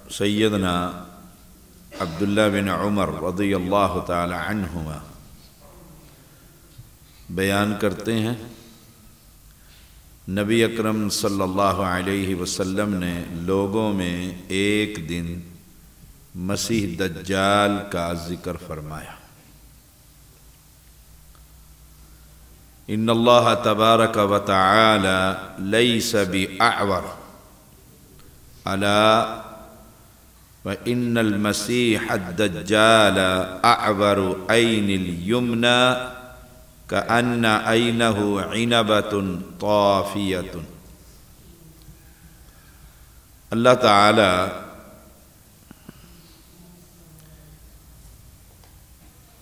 سیدنا عبداللہ بن عمر رضی اللہ تعالی عنہما بیان کرتے ہیں، نبی اکرم صلی اللہ علیہ وسلم نے لوگوں میں ایک دن مسیح دجال کا ذکر فرمایا۔ ان اللہ تبارک و تعالی لیس بأعور الا وان المسیح الدجال اعور عین الیمنی کأن عینہ عنبۃ طافیۃ۔ اللہ تعالی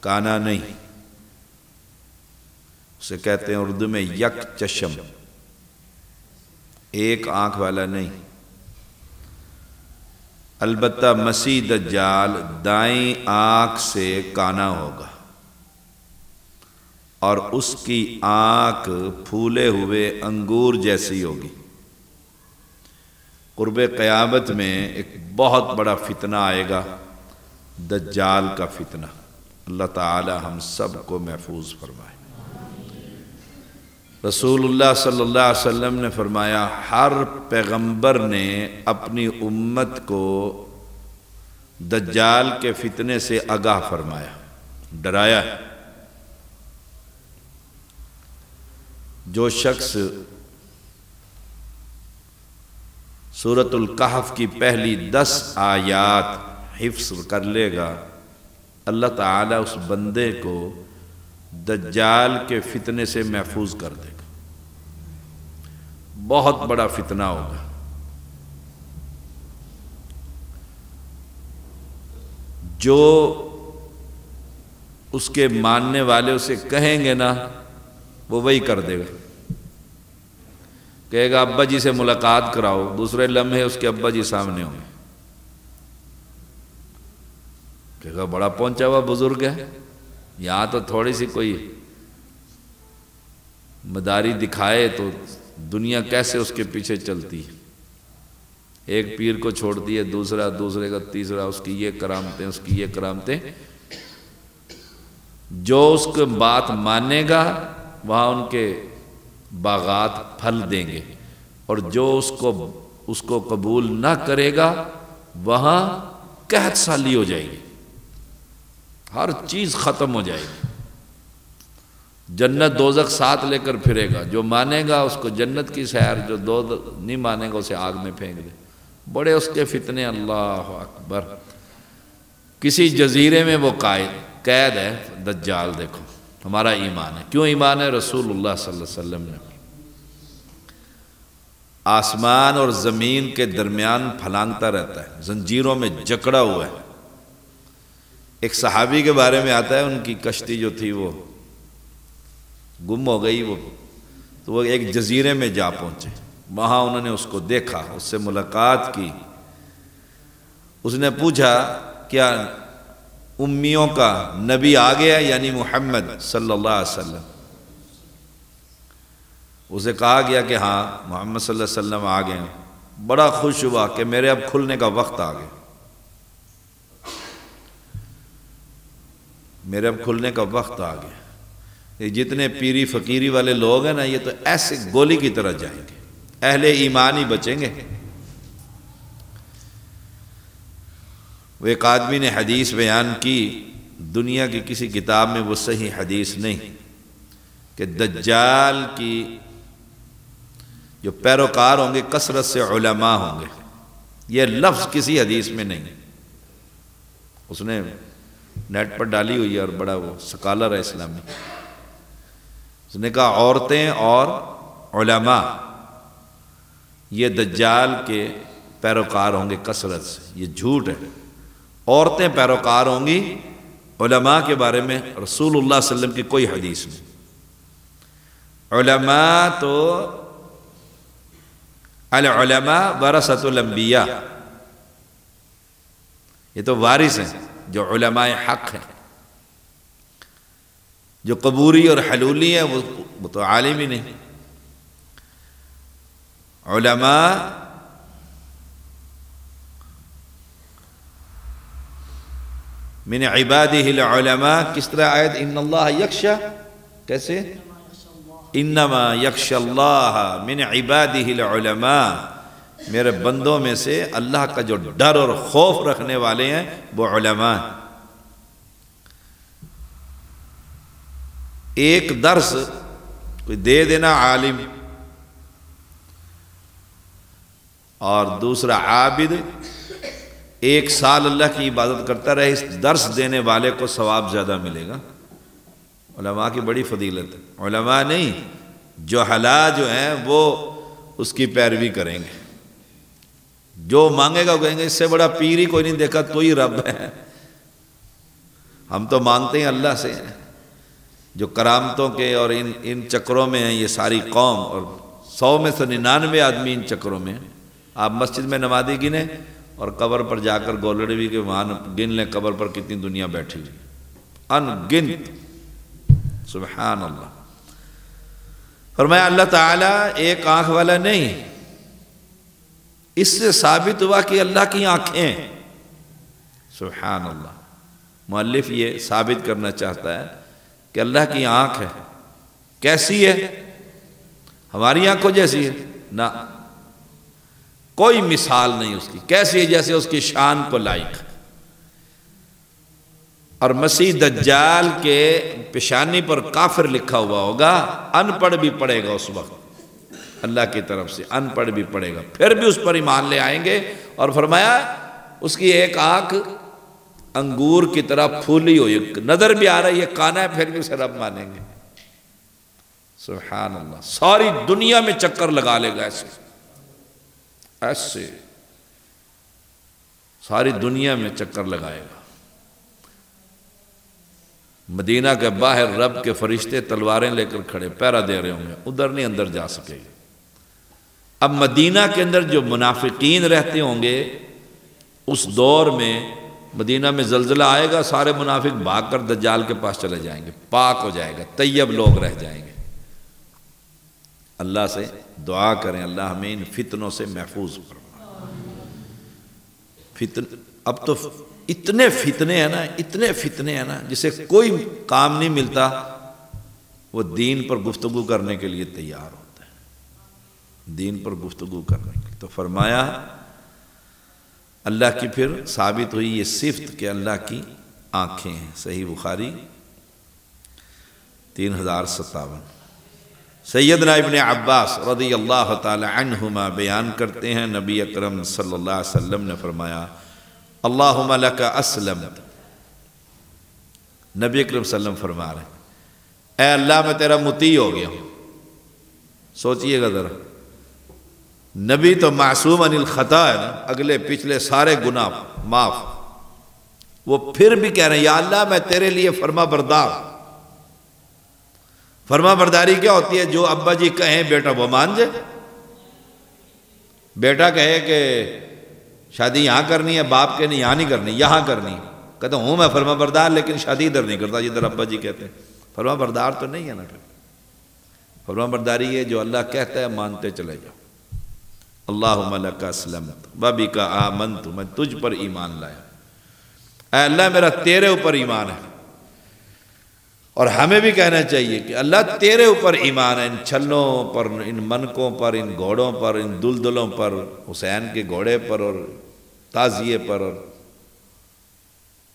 کانا نہیں، اسے کہتے ہیں اردو میں یک چشم، ایک آنکھ والا نہیں، البتہ مسیح دجال دائیں آنکھ سے کانا ہوگا اور اس کی آنکھ پھولے ہوئے انگور جیسی ہوگی۔ قرب قیامت میں ایک بہت بڑا فتنہ آئے گا، دجال کا فتنہ۔ اللہ تعالی ہم سب کو محفوظ فرمائے۔ رسول اللہ صلی اللہ علیہ وسلم نے فرمایا، ہر پیغمبر نے اپنی امت کو دجال کے فتنے سے آگاہ فرمایا، ڈرایا ہے۔ جو شخص سورۃ الکہف کی پہلی 10 آیات حفظ کر لے گا، اللہ تعالیٰ اس بندے کو دجال کے فتنے سے محفوظ کر دے گا۔ بہت بڑا فتنہ ہوگا۔ جو اس کے ماننے والے اسے کہیں گے نا، وہ وہی کر دے گا۔ کہے گا ابا جی سے ملاقات کراؤ، دوسرے لمحے اس کے ابا جی سامنے ہوں گے۔ کہے گا بڑا پہنچا ہوا بزرگ ہے، یہاں تو تھوڑی سی کوئی مداری دکھائے تو دنیا کیسے اس کے پیچھے چلتی ہے۔ ایک پیر کو چھوڑتی ہے دوسرا، دوسرے کا تیسرا، اس کی یہ کرامتیں، اس کی یہ کرامتیں۔ جو اس کو بات مانے گا وہاں ان کے باغات پھل دیں گے، اور جو اس کو قبول نہ کرے گا وہاں قحط سالی ہو جائے گی، ہر چیز ختم ہو جائے گی۔ جنت دوزخ ساتھ لے کر پھرے گا، جو مانے گا اس کو جنت کی سیر، جو نہیں مانے گا اسے آگ میں پھینک دے۔ بڑے اس کے فتنے، اللہ اکبر۔ کسی جزیرے میں وہ قید ہے دجال۔ دیکھو ہمارا ایمان ہے، کیوں ایمان ہے؟ رسول اللہ صلی اللہ علیہ وسلم نے آسمان اور زمین کے درمیان پھلانگتا رہتا ہے، زنجیروں میں جکڑا ہوا ہے۔ ایک صحابی کے بارے میں آتا ہے، ان کی کشتی جو تھی وہ گم ہو گئی، تو وہ ایک جزیرے میں جا پہنچے، وہاں انہوں نے اس کو دیکھا، اس سے ملاقات کی۔ اس نے پوچھا کیا امیوں کا نبی آ گیا، یعنی محمد صلی اللہ علیہ وسلم؟ اسے کہا گیا کہ ہاں محمد صلی اللہ علیہ وسلم آ گئے ہیں۔ بڑا خوش ہوا کہ میرے اب کھلنے کا وقت آ گیا، میرے اب کھلنے کا وقت آ گیا۔ یہ جتنے پیری فقیری والے لوگ ہیں نا، یہ تو ایسے گولی کی طرح جائیں گے، اہل ایمان ہی بچیں گے۔ وہ ایک آدمی نے حدیث بیان کی، دنیا کی کسی کتاب میں وہ صحیح حدیث نہیں، کہ دجال کی جو پیروکار ہوں گے کثرت سے علماء ہوں گے۔ یہ لفظ کسی حدیث میں نہیں، اس نے نیٹ پر ڈالی ہوئی ہے اور بڑا وہ سکالر ہے اسلامی۔ اس نے کہا عورتیں اور علماء یہ دجال کے پیروکار ہوں گے کثرت سے۔ یہ جھوٹ ہے، عورتیں پیروکار ہوں گی، علماء کے بارے میں رسول اللہ صلی اللہ علیہ وسلم کی کوئی حدیث نہیں۔ علماء تو العلماء ورثۃ الانبیاء، یہ تو وارث ہیں، جو علماء حق ہیں۔ جو قبوری اور حلولی ہیں وہ تو عالم ہی نہیں۔ علماء من عبادہ العلماء، کس طرح آیت ان اللہ یخشی، کیسے انما یخشی اللہ من عبادہ العلماء، میرے بندوں میں سے اللہ کا جو ڈر اور خوف رکھنے والے ہیں وہ علماء ہیں۔ ایک درس کوئی دے دینا عالم، اور دوسرا عابد، ایک سال اللہ کی عبادت کرتا رہے، اس درس دینے والے کو ثواب زیادہ ملے گا۔ علماء کی بڑی فضیلت ہے۔ علماء نہیں، جہلاء جو ہیں وہ اس کی پیروی کریں گے، جو مانگے گا وہ کہیں گے اس سے بڑا پیر ہی کوئی نہیں دیکھا، تو ہی رب ہے، ہم تو مانگتے ہیں اللہ سے۔ جو کرامتوں کے اور ان چکروں میں ہیں یہ ساری قوم، اور 100 میں سے 99 آدمی ان چکروں میں ہیں۔ آپ مسجد میں نمازی گنیں اور قبر پر جا کر گولڑوی کے وہاں گن لیں قبر پر کتنی دنیا بیٹھی ہوئی، ان گنت، سبحان اللہ۔ فرمایا اللہ تعالیٰ ایک آنکھ والا نہیں، اس سے ثابت ہوا کہ اللہ کی آنکھیں ہیں، سبحان اللہ۔ مؤلف یہ ثابت کرنا چاہتا ہے کہ اللہ کی آنکھ ہے، کیسی ہے؟ ہماری آنکھوں جیسی ہے؟ نہ، کوئی مثال نہیں اس کی، کیسی ہے؟ جیسے اس کی شان کو لائق۔ اور مسیح دجال کے پیشانی پر کافر لکھا ہوا ہوگا، ان پڑھ بھی پڑے گا اس وقت اللہ کی طرف سے، ان پڑھ بھی پڑے گا، پھر بھی اس پر ایمان لے آئیں گے۔ اور فرمایا اس کی ایک آنکھ انگور کی طرح پھولی ہوئی، نظر بھی آ رہی ہے، کانا ہے، پھر بھی اسے رب مانیں گے، سبحان اللہ۔ ساری دنیا میں چکر لگا لے گا ایسے ایسے، ساری دنیا میں چکر لگائے گا۔ مدینہ کے باہر رب کے فرشتے تلواریں لے کر کھڑے پہرا دے رہے ہوں گے، ادھر نہیں اندر جا سکے گے۔ اب مدینہ کے اندر جو منافقین رہتے ہوں گے اس دور میں، مدینہ میں زلزلہ آئے گا، سارے منافق بھاگ کر دجال کے پاس چلے جائیں گے، پاک ہو جائے گا، طیب لوگ رہ جائیں گے۔ اللہ سے دعا کریں اللہ ہمیں ان فتنوں سے محفوظ فرمائے۔ اب تو اتنے فتنے ہیں نا جسے کوئی کام نہیں ملتا، وہ دین پر گفتگو کرنے کے لیے تیار ہوتا ہے، دین پر گفتگو کرنے کے لیے۔ تو فرمایا اللہ کی پھر ثابت ہوئی یہ صفت کہ اللہ کی آنکھیں ہیں۔ صحیح بخاری 3057۔ سیدنا ابن عباس رضی اللہ تعالی عنہما بیان کرتے ہیں نبی اکرم صلی اللہ علیہ وسلم نے فرمایا اللہم لک اسلمت، نبی اکرم صلی اللہ علیہ وسلم فرما رہے ہیں اے اللہ میں تیرا مطیع ہو گیا ہوں۔ سوچئے گا ذرا، نبی تو معصوم عن الخطا ہے نا، اگلے پچھلے سارے گناہ معاف، وہ پھر بھی کہہ رہے ہیں یا اللہ میں تیرے لیے فرما بردار۔ فرما برداری کیا ہوتی ہے؟ جو ابا جی کہیں بیٹا وہ مان جائے۔ بیٹا کہے کہ شادی یہاں کرنی ہے، باپ کے نہیں یہاں نہیں کرنی، یہاں کرنی، کہتا ہوں میں فرما بردار لیکن شادی ادھر نہیں کرتا جدھر ابا جی کہتے ہیں۔ فرما بردار تو نہیں ہے نا پھر۔ فرما برداری ہے جو اللہ کہتا ہے مانتے چلے جاؤ۔ اللہم لک اسلمت وبک آمنت، میں تجھ پر ایمان لایا، اے اللہ میرا تیرے اوپر ایمان ہے۔ اور ہمیں بھی کہنا چاہیے کہ اللہ تیرے اوپر ایمان ہے، ان چھلوں پر، ان منکوں پر، ان گھوڑوں پر، ان دلدلوں پر، حسین کے گھوڑے پر اور تازیے پر اور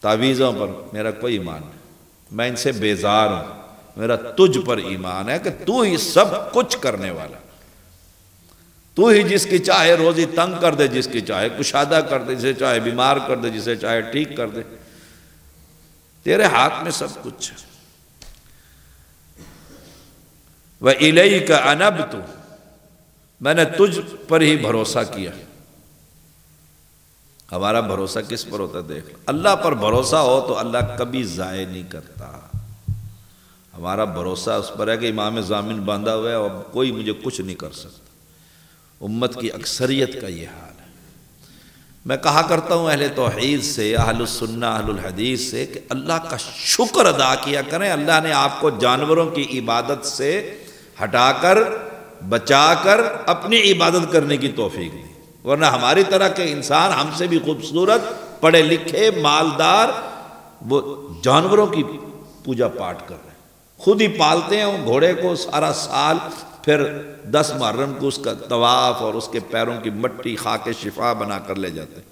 تعویذوں پر میرا کوئی ایمان نہیں، میں ان سے بیزار ہوں، میرا تجھ پر ایمان ہے کہ تو ہی سب کچھ کرنے والا، تو ہی جس کی چاہے روزی تنگ کر دے، جس کی چاہے کشادہ کر دے، جسے چاہے بیمار کر دے، جسے چاہے ٹھیک کر دے، تیرے ہاتھ میں سب کچھ ہے۔ وَإِلَيْكَ أَنَبْتُ، میں نے تجھ پر ہی بھروسہ کیا۔ ہمارا بھروسہ کس پر ہوتا ہے؟ دیکھ، اللہ پر بھروسہ ہو تو اللہ کبھی ضائع نہیں کرتا۔ ہمارا بھروسہ اس پر ہے کہ امام ضامن باندھا ہوا ہے اور کوئی مجھے کچھ نہیں کر سکتا۔ امت کی اکثریت کا یہ حال ہے۔ میں کہا کرتا ہوں اہل توحید سے، اہل السنہ اہل الحدیث سے کہ اللہ کا شکر ادا کیا کریں، اللہ نے آپ کو جانوروں کی عبادت سے ہٹا کر بچا کر اپنی عبادت کرنے کی توفیق دی، ورنہ ہماری طرح کے انسان ہم سے بھی خوبصورت، پڑھے لکھے، مالدار، وہ جانوروں کی پوجا پاٹ کر رہے ہیں، خود ہی پالتے ہیں وہ گھوڑے کو سارا سال، پھر 10 محرم کو اس کا طواف اور اس کے پیروں کی مٹی خاک شفا بنا کر لے جاتے ہیں۔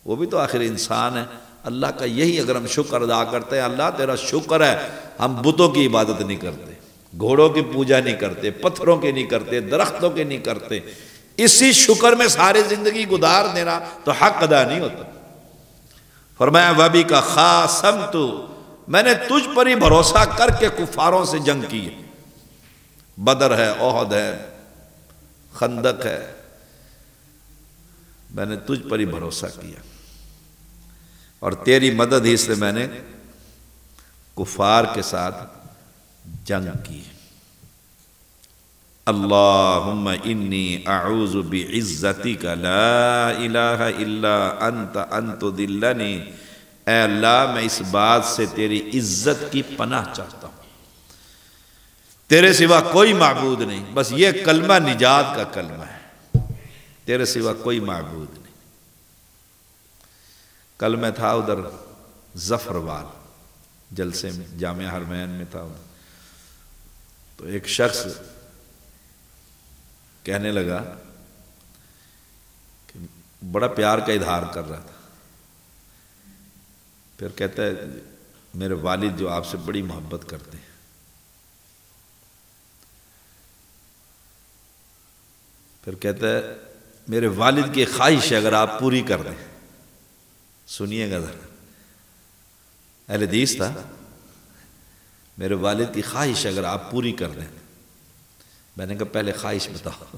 وہ بھی تو آخر انسان ہے۔ اللہ کا یہی اگر ہم شکر ادا کرتے ہیں، اللہ تیرا شکر ہے ہم بتوں کی عبادت نہیں کرتے، گھوڑوں کی پوجا نہیں کرتے، پتھروں کی نہیں کرتے، درختوں کے نہیں کرتے، اسی شکر میں ساری زندگی گزار دینا تو حق ادا نہیں ہوتا۔ فرمایا وَبِكَ کا خاصمت، میں نے تجھ پر ہی بھروسہ کر کے کفاروں سے جنگ کی ہے، بدر ہے، احد ہے، خندق ہے، میں نے تجھ پر ہی بھروسہ کیا اور تیری مدد ہی سے میں نے کفار کے ساتھ جنگ کی۔ اللہم انی اعوذ بعزتک لا الہ الا انت ان تضلنی، اے اللہ میں اس بات سے تیری عزت کی پناہ چاہتا ہوں، تیرے سوا کوئی معبود نہیں، بس یہ کلمہ نجات کا کلمہ ہے، تیرے سوا کوئی معبود نہیں۔ کل میں تھا ادھر ظفروال جلسے میں، جامعہ حرمین میں تھا، تو ایک شخص کہنے لگا کہ بڑا پیار کا اظہار کر رہا تھا، پھر کہتا ہے میرے والد جو آپ سے بڑی محبت کرتے ہیں، پھر کہتا ہے میرے والد کی خواہش ہے اگر آپ پوری کر دیں، سنیے گا ذرا، اہل حدیث تھا، میرے والد کی خواہش ہے اگر آپ پوری کر دیں۔ میں نے کہا پہلے خواہش بتاؤ،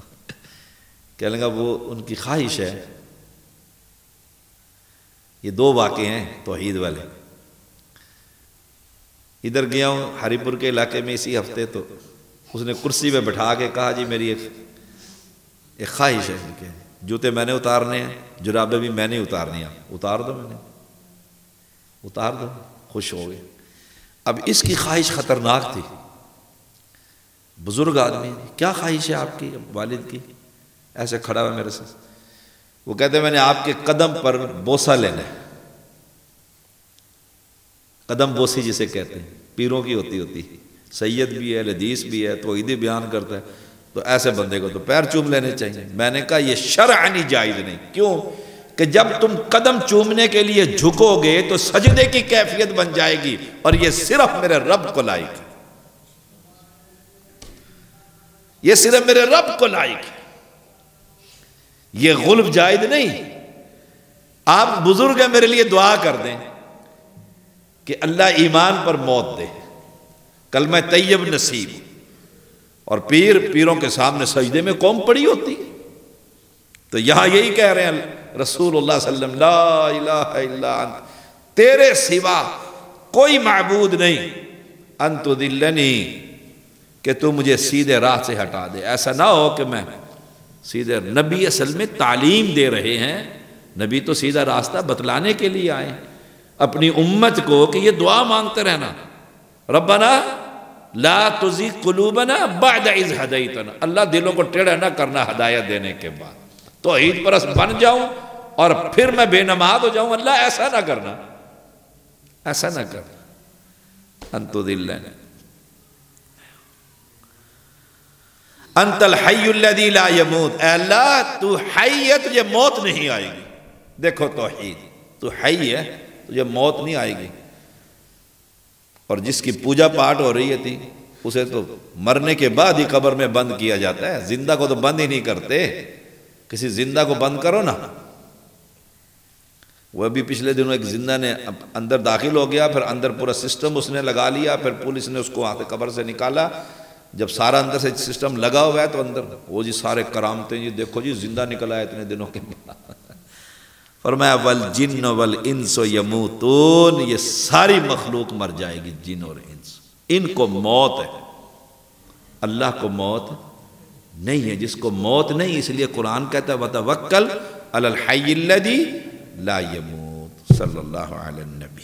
کہنے لگا وہ ان کی خواہش ہے، یہ 2 واقعے ہیں توحید والے، ادھر گیا ہوں ہری پور کے علاقے میں اسی ہفتے، تو اس نے کرسی پہ بٹھا کے کہا جی میری ایک خواہش ہے کہ جوتے میں نے اتارنے ہیں، جرابیں بھی میں نے اتارنی ہیں، اتار دو، میں نے اتار دو، خوش ہو گئے۔ اب اس کی خواہش خطرناک تھی، بزرگ آدمی، کیا خواہش ہے آپ کی والد کی؟ ایسے کھڑا ہوا میرے سے، وہ کہتے ہیں میں نے آپ کے قدم پر بوسہ لینا ہے، قدم بوسی جسے کہتے ہیں، پیروں کی ہوتی سید بھی ہے، حدیث بھی ہے، توحیدی بیان کرتا ہے، تو ایسے بندے کو تو پیر چوم لینے چاہیے۔ میں نے کہا یہ شرعاً جائز نہیں، کیوں کہ جب تم قدم چومنے کے لیے جھکو گے تو سجدے کی کیفیت بن جائے گی، اور یہ صرف میرے رب کو لائق ہے، یہ صرف میرے رب کو لائق ہے، یہ غلب جائز نہیں۔ آپ بزرگ ہیں، میرے لیے دعا کر دیں کہ اللہ ایمان پر موت دے، کلمہ طیب نصیب، اور پیروں کے سامنے سجدے میں قوم پڑی ہوتی، تو یہاں یہی کہہ رہے ہیں رسول اللہ صلی اللہ علیہ وسلم، لا الہ الا انت، تیرے سوا کوئی معبود نہیں، انت تضلنی، کہ تو مجھے سیدھے راہ سے ہٹا دے۔ ایسا نہ ہو کہ میں سیدھے، نبی اصل میں تعلیم دے رہے ہیں، نبی تو سیدھا راستہ بتلانے کے لیے آئے ہیں اپنی امت کو، کہ یہ دعا مانگتے رہنا، ربنا لا تزغ قلوبنا بعد اذ ہدیتنا، اللہ دلوں کو ٹیڑھا نہ کرنا ہدایت دینے کے بعد، توحید پرست بن جاؤں اور پھر میں بے نماز ہو جاؤں، اللہ ایسا نہ کرنا، ایسا نہ کرنا۔ انت تضلنی انت الحی الذی لا یموت، اے اللہ تو حی ہے، تجھے موت نہیں آئے گی۔ دیکھو توحید، تو حی ہے، تجھے موت نہیں آئے گی، اور جس کی پوجا پاٹ ہو رہی تھی اسے تو مرنے کے بعد ہی قبر میں بند کیا جاتا ہے، زندہ کو تو بند ہی نہیں کرتے، کسی زندہ کو بند کرو نا۔ وہ ابھی پچھلے دنوں ایک زندہ نے اندر داخل ہو گیا، پھر اندر پورا سسٹم اس نے لگا لیا، پھر پولیس نے اس کو وہاں سے قبر سے نکالا، جب سارا اندر سے سسٹم لگا ہوا ہے تو اندر وہ جی سارے کرامتیں، جی دیکھو جی زندہ نکلا ہے اتنے دنوں کے بعد۔ فرمایا والجن والانس یموتون، یہ ساری مخلوق مر جائے گی، جن اور انس، ان کو موت ہے، اللہ کو موت نہیں ہے، جس کو موت نہیں، اس لیے قرآن کہتا ہے وتوکل علی الحی الذی لا یموت۔ صلی اللہ علی النبی۔